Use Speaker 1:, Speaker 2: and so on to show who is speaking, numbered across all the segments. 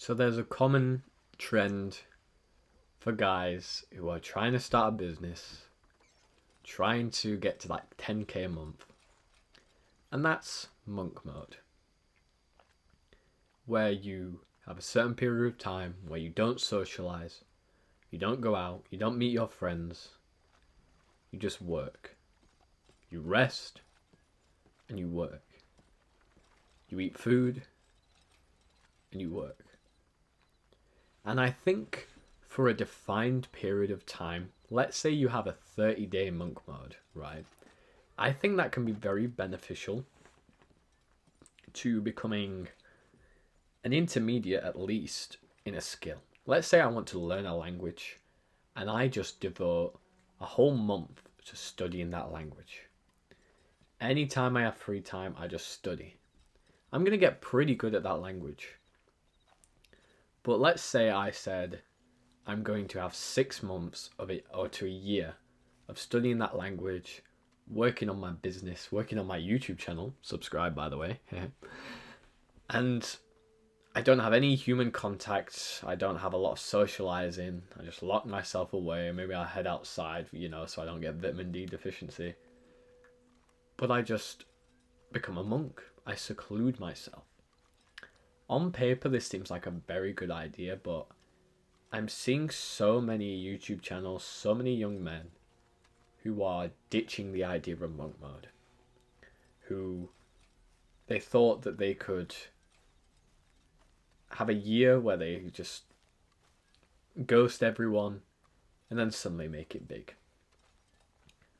Speaker 1: So there's a common trend for guys who are trying to start a business, trying to get to like 10k a month, and that's monk mode, where you have a certain period of time where you don't socialize, you don't go out, you don't meet your friends, you just work. You rest and you work. You eat food and you work. And I think for a defined period of time, let's say you have a 30-day monk mode, right? I think that can be very beneficial to becoming an intermediate at least in a skill. Let's say I want to learn a language and I just devote a whole month to studying that language. Anytime I have free time, I just study. I'm going to get pretty good at that language. But let's say I said I'm going to have 6 months of it, or to a year, of studying that language, working on my business, working on my YouTube channel, subscribe by the way, and I don't have any human contact, I don't have a lot of socializing, I just lock myself away, maybe I head outside, so I don't get vitamin D deficiency. But I just become a monk, I seclude myself. On paper, this seems like a very good idea, but I'm seeing so many YouTube channels, so many young men who are ditching the idea of monk mode, who they thought that they could have a year where they just ghost everyone and then suddenly make it big.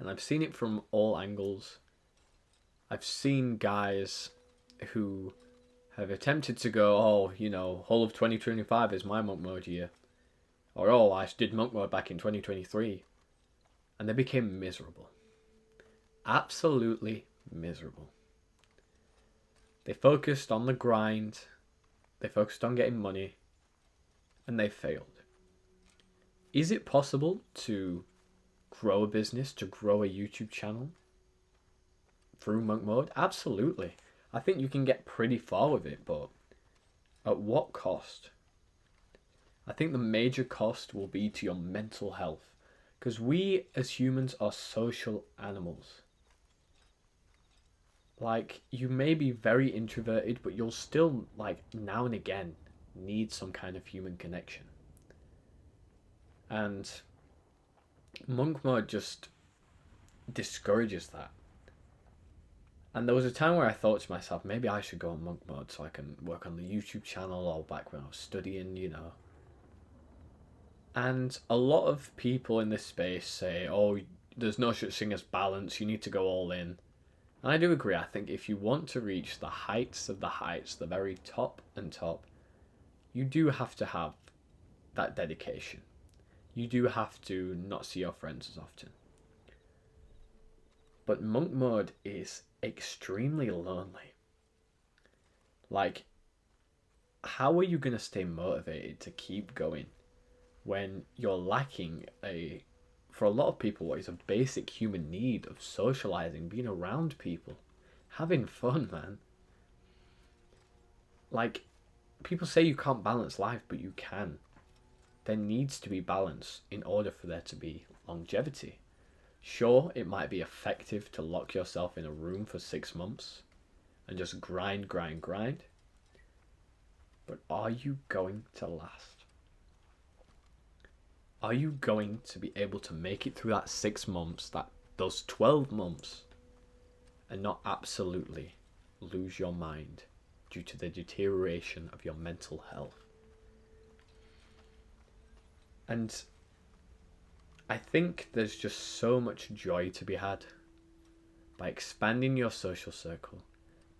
Speaker 1: And I've seen it from all angles. I've seen guys who have attempted to go, whole of 2025 is my monk mode year. Or, I did monk mode back in 2023. And they became miserable. Absolutely miserable. They focused on the grind. They focused on getting money. And they failed. Is it possible to grow a business, to grow a YouTube channel through monk mode? Absolutely. I think you can get pretty far with it, but at what cost? I think the major cost will be to your mental health, because we as humans are social animals. Like, you may be very introverted, but you'll still, now and again, need some kind of human connection. And monk mode just discourages that. And there was a time where I thought to myself, maybe I should go on monk mode so I can work on the YouTube channel, or back when I was studying, And a lot of people in this space say, there's no such thing as balance, you need to go all in. And I do agree. I think if you want to reach the heights of the heights, the very top and top, you do have to have that dedication. You do have to not see your friends as often. But monk mode is extremely lonely. Like, how are you going to stay motivated to keep going when you're lacking for a lot of people, what is a basic human need of socializing, being around people, having fun, man? Like, people say you can't balance life, but you can. There needs to be balance in order for there to be longevity. Sure, it might be effective to lock yourself in a room for 6 months and just grind, grind, grind. But are you going to last? Are you going to be able to make it through that 6 months, those 12 months, and not absolutely lose your mind due to the deterioration of your mental health? And I think there's just so much joy to be had by expanding your social circle,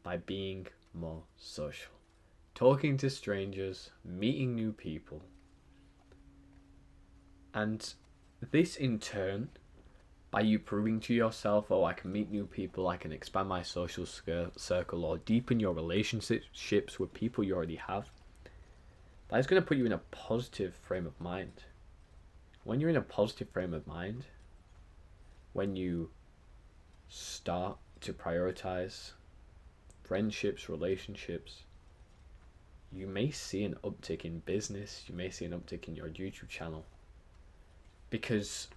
Speaker 1: by being more social, talking to strangers, meeting new people. And this in turn, by you proving to yourself, I can meet new people, I can expand my social circle, or deepen your relationships with people you already have, that is going to put you in a positive frame of mind. When you're in a positive frame of mind, when you start to prioritize friendships, relationships, you may see an uptick in business, you may see an uptick in your YouTube channel, because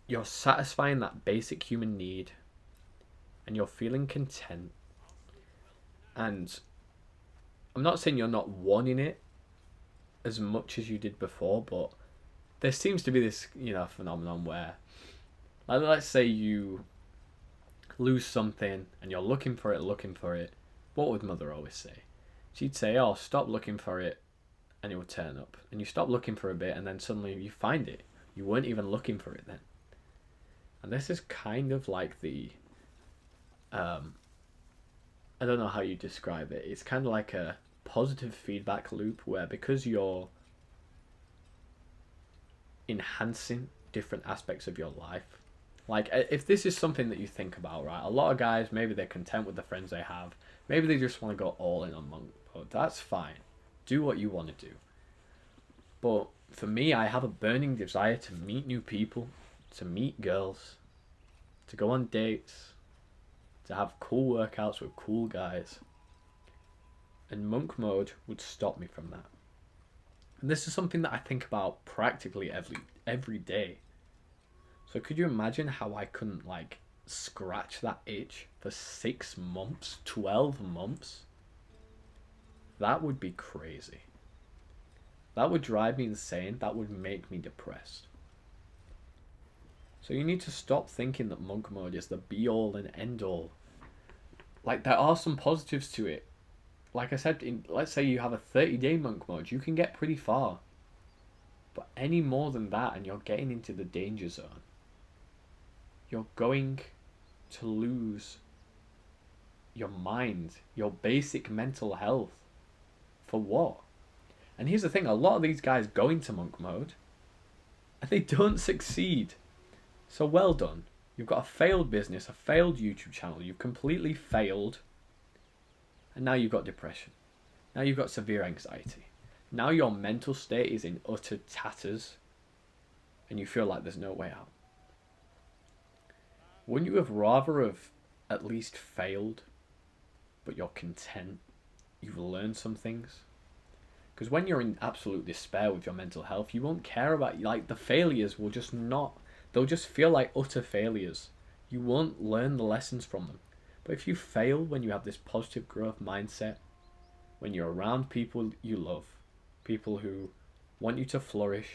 Speaker 1: you're satisfying that basic human need and you're feeling content. And I'm not saying you're not wanting it as much as you did before, but there seems to be this, phenomenon where, like, let's say you lose something and you're looking for it. What would mother always say? She'd say, oh, stop looking for it and it will turn up. And you stop looking for a bit and then suddenly you find it. You weren't even looking for it then. And this is kind of like the, I don't know how you describe it. It's kind of like a positive feedback loop where, because you're enhancing different aspects of your life, like if this is something that you think about, right? A lot of guys, maybe they're content with the friends they have. Maybe they just want to go all in on monk mode. That's fine. Do what you want to do. But for me, I have a burning desire to meet new people, to meet girls, to go on dates, to have cool workouts with cool guys. And monk mode would stop me from that. And this is something that I think about practically every day. So could you imagine how I couldn't scratch that itch for 6 months, 12 months? That would be crazy. That would drive me insane. That would make me depressed. So you need to stop thinking that monk mode is the be all and end all. Like, there are some positives to it. Like I said, let's say you have a 30-day monk mode, you can get pretty far. But any more than that and you're getting into the danger zone, you're going to lose your mind, your basic mental health. For what? And here's the thing, a lot of these guys go into monk mode and they don't succeed. So well done. You've got a failed business, a failed YouTube channel. You've completely failed. And now you've got depression. Now you've got severe anxiety. Now your mental state is in utter tatters and you feel like there's no way out. Wouldn't you have rather have at least failed, but you're content? You've learned some things? Because when you're in absolute despair with your mental health, you won't care about, the failures will just not, they'll just feel like utter failures. You won't learn the lessons from them. But if you fail when you have this positive growth mindset, when you're around people you love, people who want you to flourish,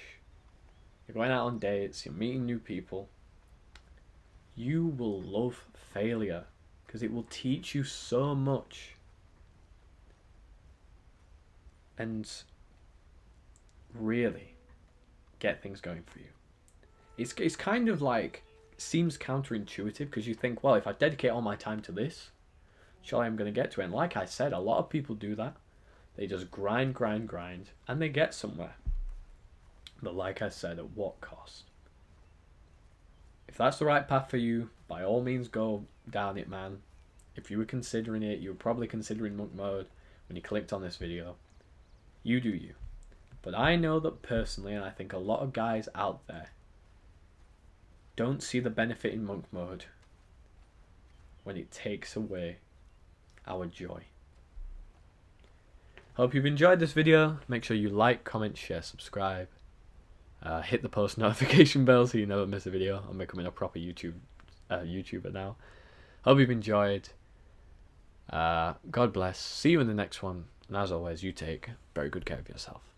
Speaker 1: you're going out on dates, you're meeting new people, you will love failure because it will teach you so much. And really get things going for you. It's kind of like, seems counterintuitive because you think, well, if I dedicate all my time to this, surely I'm going to get to it. And like I said, a lot of people do that. They just grind, and they get somewhere. But like I said, at what cost? If that's the right path for you, by all means go down it, man. If you were considering it, you were probably considering monk mode when you clicked on this video. You do you. But I know that personally, and I think a lot of guys out there don't see the benefit in monk mode when it takes away our joy. Hope you've enjoyed this video. Make sure you like, comment, share, subscribe. Hit the post notification bell so you never miss a video. I'm becoming a proper YouTuber now. Hope you've enjoyed. God bless. See you in the next one. And as always, you take very good care of yourself.